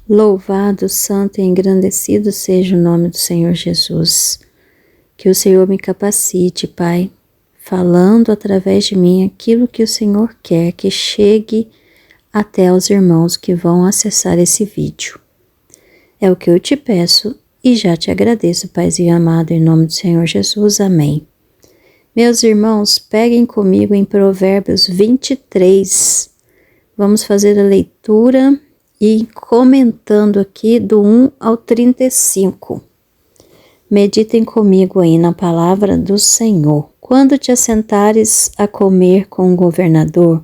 Louvado, santo e engrandecido seja o nome do Senhor Jesus. Que o Senhor me capacite, Pai, falando através de mim aquilo que o Senhor quer que chegue até os irmãos que vão acessar esse vídeo. É o que eu te peço e já te agradeço, Paizinho amado, em nome do Senhor Jesus. Amém. Meus irmãos, peguem comigo em Provérbios 23. Vamos fazer a leitura e comentando aqui do 1 ao 35. Meditem comigo aí na palavra do Senhor. Quando te assentares a comer com o governador,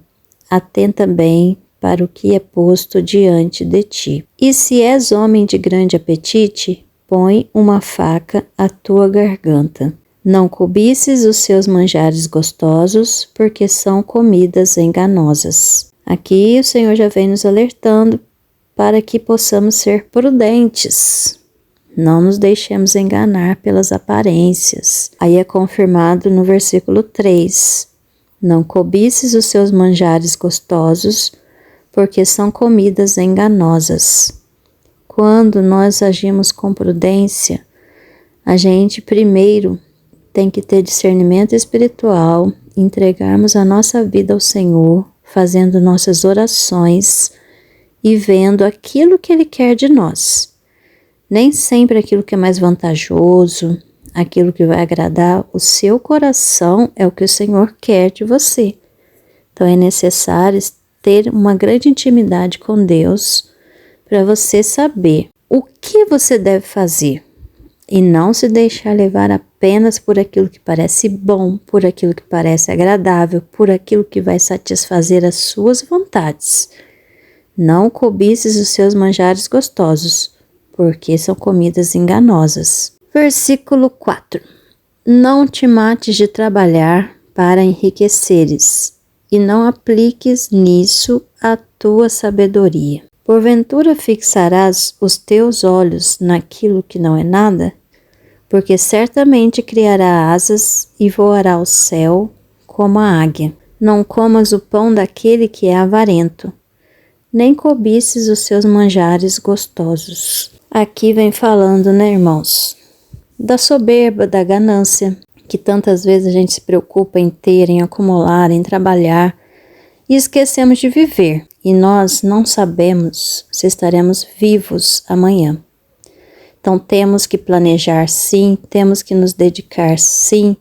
atenta bem para o que é posto diante de ti. E se és homem de grande apetite, põe uma faca à tua garganta. Não cobices os seus manjares gostosos, porque são comidas enganosas. Aqui o Senhor já vem nos alertando para que possamos ser prudentes. Não nos deixemos enganar pelas aparências. Aí é confirmado no versículo 3. Não cobices os seus manjares gostosos, porque são comidas enganosas. Quando nós agimos com prudência, a gente primeiro tem que ter discernimento espiritual, entregarmos a nossa vida ao Senhor, fazendo nossas orações e vendo aquilo que Ele quer de nós. Nem sempre aquilo que é mais vantajoso, aquilo que vai agradar o seu coração é o que o Senhor quer de você. Então é necessário ter uma grande intimidade com Deus para você saber o que você deve fazer e não se deixar levar apenas por aquilo que parece bom, por aquilo que parece agradável, por aquilo que vai satisfazer as suas vontades. Não cobices os seus manjares gostosos, porque são comidas enganosas. Versículo 4. Não te mates de trabalhar para enriqueceres, e não apliques nisso a tua sabedoria. Porventura fixarás os teus olhos naquilo que não é nada? Porque certamente criará asas e voará ao céu como a águia. Não comas o pão daquele que é avarento, nem cobices os seus manjares gostosos. Aqui vem falando, né, irmãos, da soberba, da ganância, que tantas vezes a gente se preocupa em ter, em acumular, em trabalhar, e esquecemos de viver. E nós não sabemos se estaremos vivos amanhã. Então temos que planejar sim, temos que nos dedicar sim,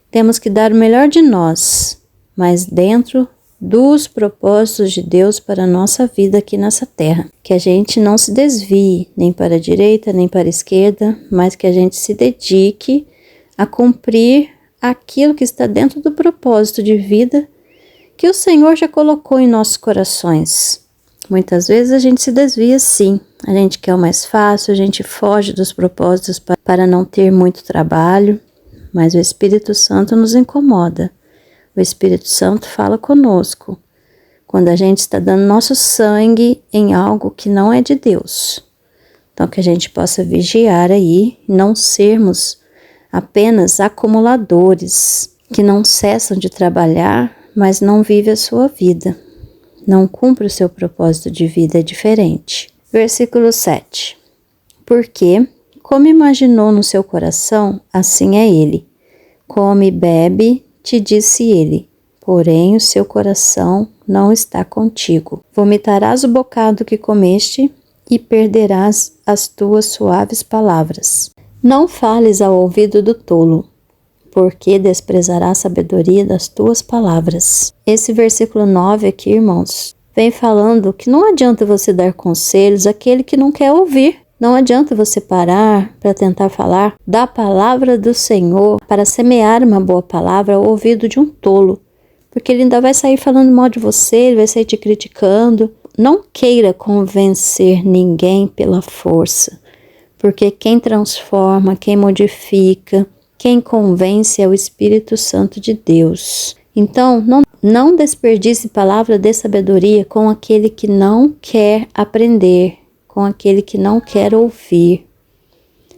temos que dar o melhor de nós, mas dentro dos propósitos de Deus para a nossa vida aqui nessa terra. Que a gente não se desvie nem para a direita nem para a esquerda, mas que a gente se dedique a cumprir aquilo que está dentro do propósito de vida que o Senhor já colocou em nossos corações. Muitas vezes a gente se desvia sim, a gente quer o mais fácil, a gente foge dos propósitos para não ter muito trabalho, mas o Espírito Santo nos incomoda. O Espírito Santo fala conosco quando a gente está dando nosso sangue em algo que não é de Deus. Então que a gente possa vigiar aí, não sermos apenas acumuladores, que não cessam de trabalhar, mas não vivem a sua vida. Não cumpre o seu propósito de vida diferente. Versículo 7. Porque, como imaginou no seu coração, assim é ele. Come e bebe, te disse ele, porém o seu coração não está contigo. Vomitarás o bocado que comeste e perderás as tuas suaves palavras. Não fales ao ouvido do tolo, porque desprezará a sabedoria das tuas palavras. Esse versículo 9 aqui, irmãos, vem falando que não adianta você dar conselhos àquele que não quer ouvir. Não adianta você parar para tentar falar da palavra do Senhor, para semear uma boa palavra ao ouvido de um tolo, porque ele ainda vai sair falando mal de você, ele vai sair te criticando. Não queira convencer ninguém pela força, porque quem transforma, quem modifica, quem convence é o Espírito Santo de Deus. Então, não desperdice palavra de sabedoria com aquele que não quer aprender, com aquele que não quer ouvir.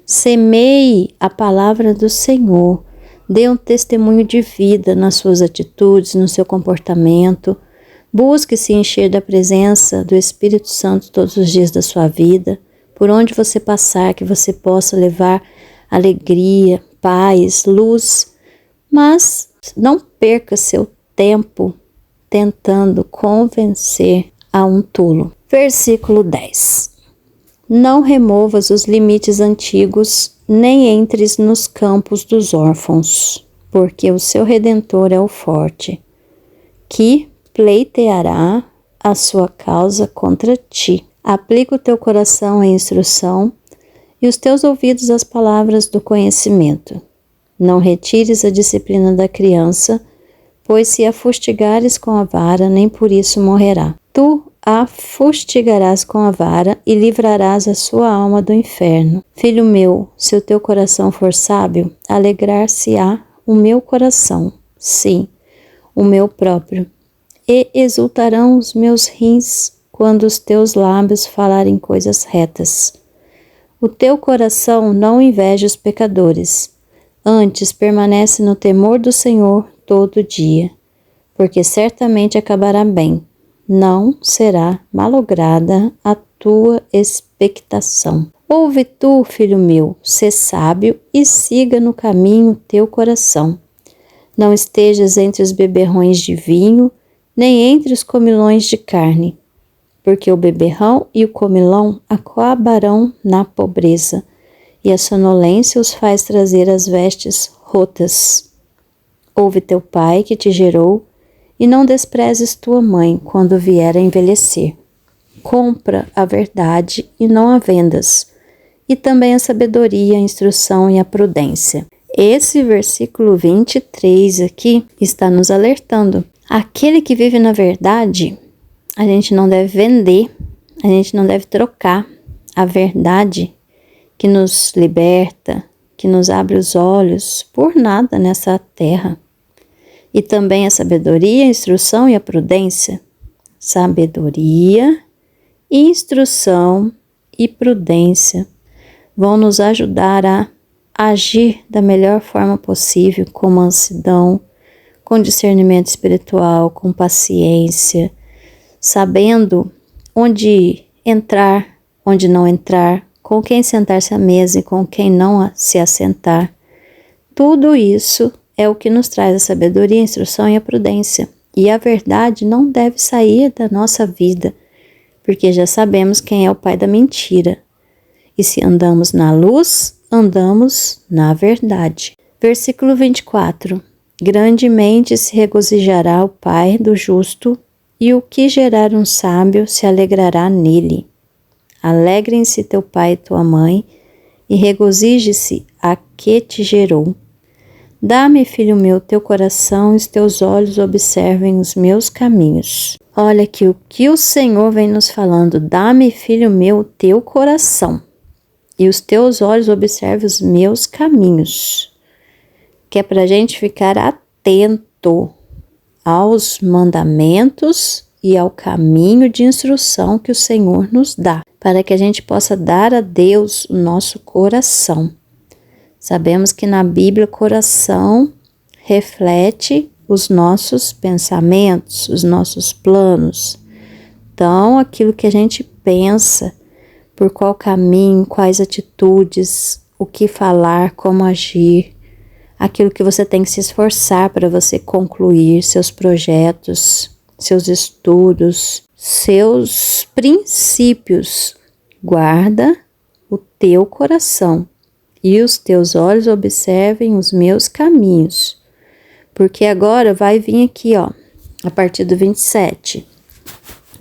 Semeie a palavra do Senhor. Dê um testemunho de vida nas suas atitudes, no seu comportamento. Busque se encher da presença do Espírito Santo todos os dias da sua vida. Por onde você passar, que você possa levar alegria, paz, luz. Mas não perca seu tempo tentando convencer a um tolo. Versículo 10. Não removas os limites antigos, nem entres nos campos dos órfãos, porque o seu Redentor é o forte, que pleiteará a sua causa contra ti. Aplica o teu coração à instrução e os teus ouvidos às palavras do conhecimento. Não retires a disciplina da criança, pois se a fustigares com a vara, nem por isso morrerá. Tu a fustigarás com a vara e livrarás a sua alma do inferno. Filho meu, se o teu coração for sábio, alegrar-se-á o meu coração, sim, o meu próprio, e exultarão os meus rins quando os teus lábios falarem coisas retas. O teu coração não inveja os pecadores, antes permanece no temor do Senhor todo dia, porque certamente acabará bem, não será malograda a tua expectação. Ouve tu, filho meu, sê sábio e siga no caminho teu coração. Não estejas entre os beberrões de vinho, nem entre os comilões de carne, porque o beberrão e o comilão acabarão na pobreza, e a sonolência os faz trazer as vestes rotas. Ouve teu pai que te gerou, e não desprezes tua mãe quando vier a envelhecer. Compra a verdade e não a vendas, e também a sabedoria, a instrução e a prudência. Esse versículo 23 aqui está nos alertando. Aquele que vive na verdade, a gente não deve vender, a gente não deve trocar a verdade que nos liberta, que nos abre os olhos por nada nessa terra. E também a sabedoria, a instrução e a prudência. Sabedoria, instrução e prudência vão nos ajudar a agir da melhor forma possível, com mansidão, com discernimento espiritual, com paciência, sabendo onde entrar, onde não entrar, com quem sentar-se à mesa e com quem não se assentar. Tudo isso é o que nos traz a sabedoria, a instrução e a prudência. E a verdade não deve sair da nossa vida, porque já sabemos quem é o pai da mentira. E se andamos na luz, andamos na verdade. Versículo 24. Grandemente se regozijará o pai do justo, e o que gerar um sábio se alegrará nele. Alegrem-se teu pai e tua mãe, e regozije-se a que te gerou. Dá-me, filho meu, teu coração, e os teus olhos observem os meus caminhos. Olha aqui o que o Senhor vem nos falando. Dá-me, filho meu, teu coração, e os teus olhos observem os meus caminhos. Que é para a gente ficar atento aos mandamentos e ao caminho de instrução que o Senhor nos dá, para que a gente possa dar a Deus o nosso coração. Sabemos que na Bíblia o coração reflete os nossos pensamentos, os nossos planos. Então, aquilo que a gente pensa, por qual caminho, quais atitudes, o que falar, como agir, aquilo que você tem que se esforçar para você concluir seus projetos, seus estudos, seus princípios. Guarda o teu coração. E os teus olhos observem os meus caminhos. Porque agora vai vir aqui, ó, a partir do 27.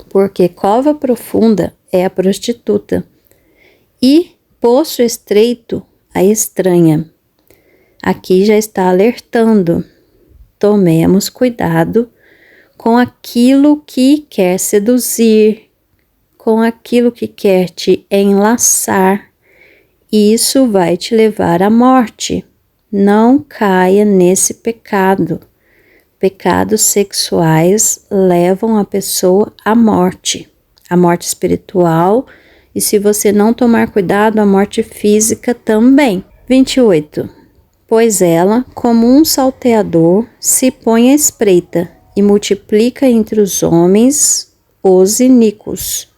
Porque cova profunda é a prostituta, e poço estreito a estranha. Aqui já está alertando. Tomemos cuidado com aquilo que quer seduzir, com aquilo que quer te enlaçar. E isso vai te levar à morte. Não caia nesse pecado. Pecados sexuais levam a pessoa à morte espiritual, e se você não tomar cuidado, a morte física também. 28. Pois ela, como um salteador, se põe à espreita, e multiplica entre os homens os iníquos.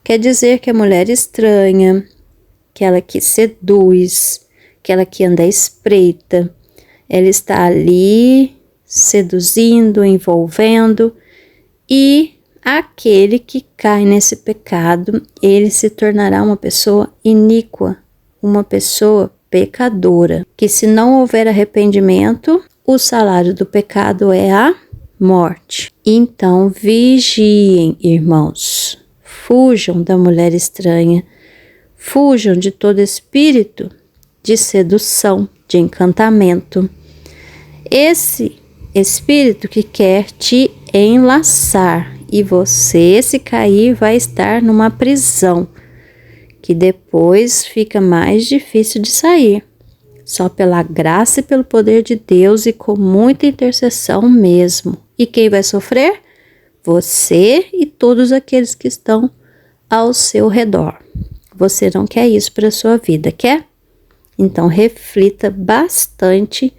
Quer dizer que a mulher estranha, aquela que seduz, aquela que anda à espreita, ela está ali seduzindo, envolvendo, e aquele que cai nesse pecado, ele se tornará uma pessoa iníqua, uma pessoa pecadora, que se não houver arrependimento, o salário do pecado é a morte. Então vigiem, irmãos, fujam da mulher estranha, fujam de todo espírito de sedução, de encantamento. Esse espírito que quer te enlaçar, e você, se cair, vai estar numa prisão, que depois fica mais difícil de sair. Só pela graça e pelo poder de Deus e com muita intercessão mesmo. E quem vai sofrer? Você e todos aqueles que estão ao seu redor. Você não quer isso para a sua vida, quer? Então reflita bastante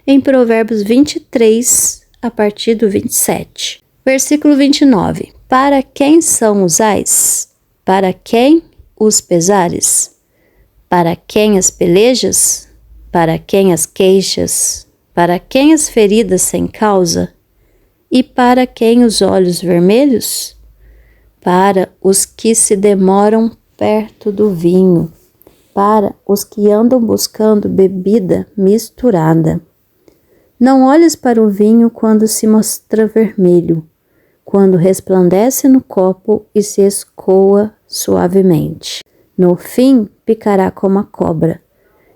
em Provérbios 23, a partir do 27. Versículo 29. Para quem são os ais? Para quem os pesares? Para quem as pelejas? Para quem as queixas? Para quem as feridas sem causa? E para quem os olhos vermelhos? Para os que se demoram perto do vinho, para os que andam buscando bebida misturada. Não olhes para o vinho quando se mostra vermelho, quando resplandece no copo e se escoa suavemente. No fim, picará como a cobra,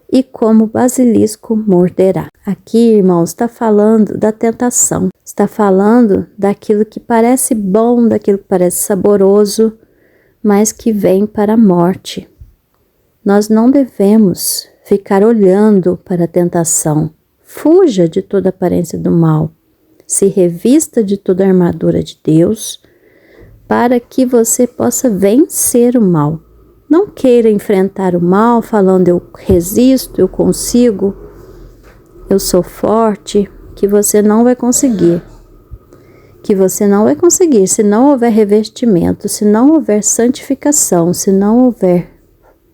e como basilisco morderá. Aqui, irmãos, está falando da tentação, está falando daquilo que parece bom, daquilo que parece saboroso, mas que vem para a morte. Nós não devemos ficar olhando para a tentação. Fuja de toda aparência do mal. Se revista de toda a armadura de Deus, para que você possa vencer o mal. Não queira enfrentar o mal falando eu resisto, eu consigo, eu sou forte, que você não vai conseguir. Que você não vai conseguir se não houver revestimento, se não houver santificação, se não houver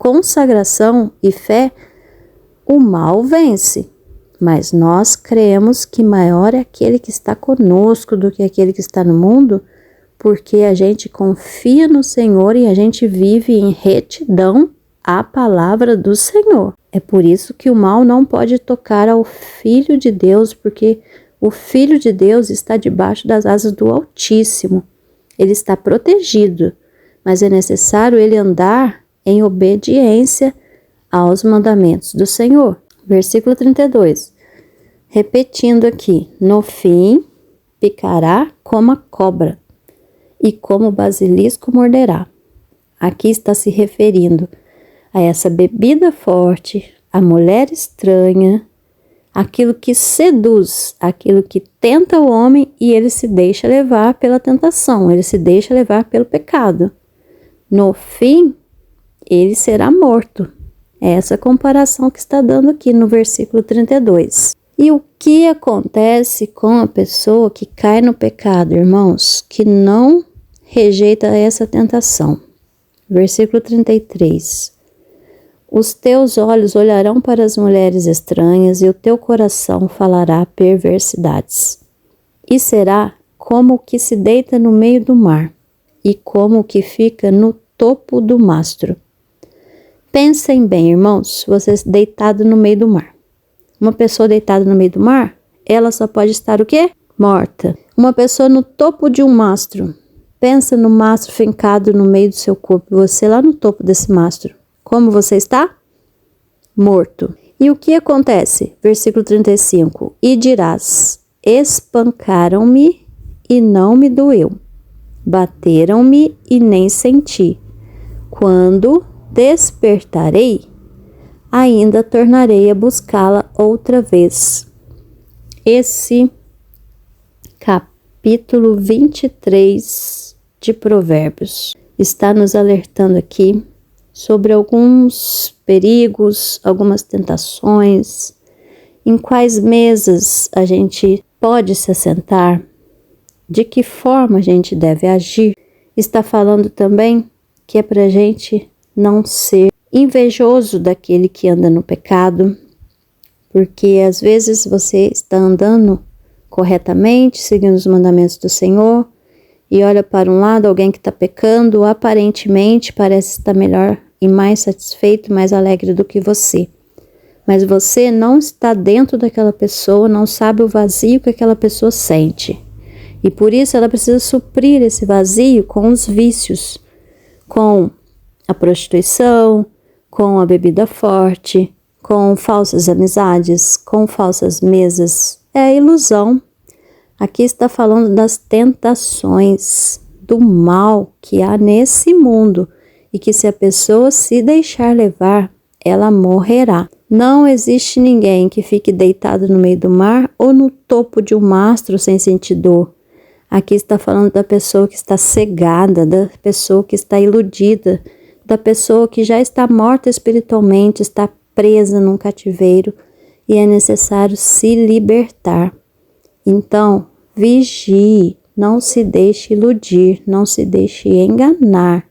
consagração e fé, o mal vence. Mas nós cremos que maior é aquele que está conosco do que aquele que está no mundo, porque a gente confia no Senhor e a gente vive em retidão à palavra do Senhor. É por isso que o mal não pode tocar ao Filho de Deus, porque o Filho de Deus está debaixo das asas do Altíssimo. Ele está protegido, mas é necessário ele andar em obediência aos mandamentos do Senhor. Versículo 32. Repetindo aqui, no fim picará como a cobra e como o basilisco morderá. Aqui está se referindo a essa bebida forte, a mulher estranha, aquilo que seduz, aquilo que tenta o homem e ele se deixa levar pela tentação, ele se deixa levar pelo pecado. No fim, ele será morto. É essa comparação que está dando aqui no versículo 32. E o que acontece com a pessoa que cai no pecado, irmãos, que não rejeita essa tentação? Versículo 33. Os teus olhos olharão para as mulheres estranhas e o teu coração falará perversidades. E será como o que se deita no meio do mar e como o que fica no topo do mastro. Pensem bem, irmãos, vocês deitados no meio do mar. Uma pessoa deitada no meio do mar, ela só pode estar o quê? Morta. Uma pessoa no topo de um mastro. Pensa no mastro fincado no meio do seu corpo, você lá no topo desse mastro. Como você está? Morto. E o que acontece? Versículo 35. E dirás, espancaram-me e não me doeu. Bateram-me e nem senti. Quando despertarei, ainda tornarei a buscá-la outra vez. Esse capítulo 23 de Provérbios está nos alertando aqui sobre alguns perigos, algumas tentações, em quais mesas a gente pode se assentar, de que forma a gente deve agir. Está falando também que é para a gente não ser invejoso daquele que anda no pecado, porque às vezes você está andando corretamente, seguindo os mandamentos do Senhor, e olha para um lado alguém que está pecando, aparentemente parece estar melhor e mais satisfeito, mais alegre do que você. Mas você não está dentro daquela pessoa, não sabe o vazio que aquela pessoa sente. E por isso ela precisa suprir esse vazio com os vícios, com a prostituição, com a bebida forte, com falsas amizades, com falsas mesas. É a ilusão. Aqui está falando das tentações, do mal que há nesse mundo e que se a pessoa se deixar levar, ela morrerá. Não existe ninguém que fique deitado no meio do mar ou no topo de um mastro sem sentir dor. Aqui está falando da pessoa que está cegada, da pessoa que está iludida, da pessoa que já está morta espiritualmente, está presa num cativeiro e é necessário se libertar. Então, vigie, não se deixe iludir, não se deixe enganar,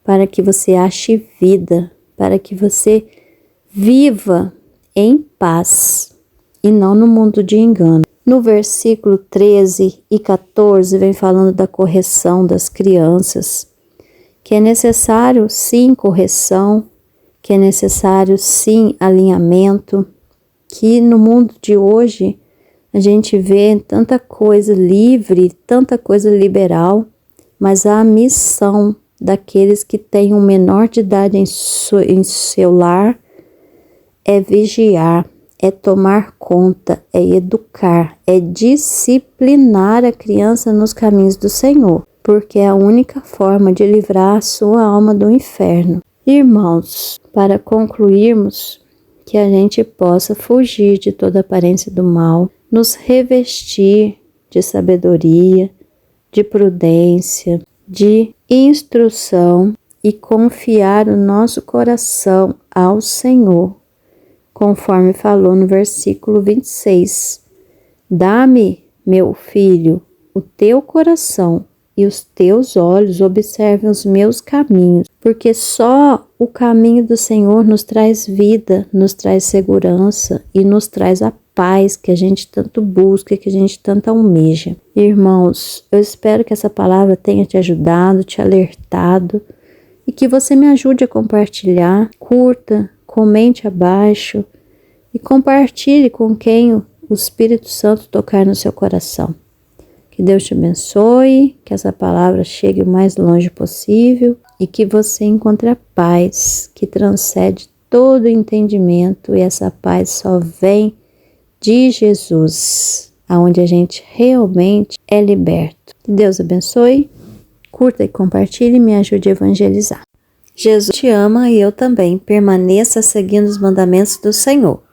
para que você ache vida, para que você viva em paz e não no mundo de engano. No versículo 13 e 14 vem falando da correção das crianças, que é necessário sim correção, que é necessário sim alinhamento, que no mundo de hoje a gente vê tanta coisa livre, tanta coisa liberal, mas a missão daqueles que têm um menor de idade em seu lar é vigiar, é tomar conta, é educar, é disciplinar a criança nos caminhos do Senhor, porque é a única forma de livrar a sua alma do inferno. Irmãos, para concluirmos, que a gente possa fugir de toda aparência do mal, nos revestir de sabedoria, de prudência, de instrução e confiar o nosso coração ao Senhor, conforme falou no versículo 26. Dá-me, meu filho, o teu coração e os teus olhos observem os meus caminhos, porque só o caminho do Senhor nos traz vida, nos traz segurança e nos traz a paz que a gente tanto busca, que a gente tanto almeja. Irmãos, eu espero que essa palavra tenha te ajudado, te alertado e que você me ajude a compartilhar, curta, comente abaixo e compartilhe com quem o Espírito Santo tocar no seu coração. Que Deus te abençoe, que essa palavra chegue o mais longe possível e que você encontre a paz que transcende todo entendimento, e essa paz só vem de Jesus, aonde a gente realmente é liberto. Que Deus abençoe, curta e compartilhe e me ajude a evangelizar. Jesus te ama e eu também. Permaneça seguindo os mandamentos do Senhor.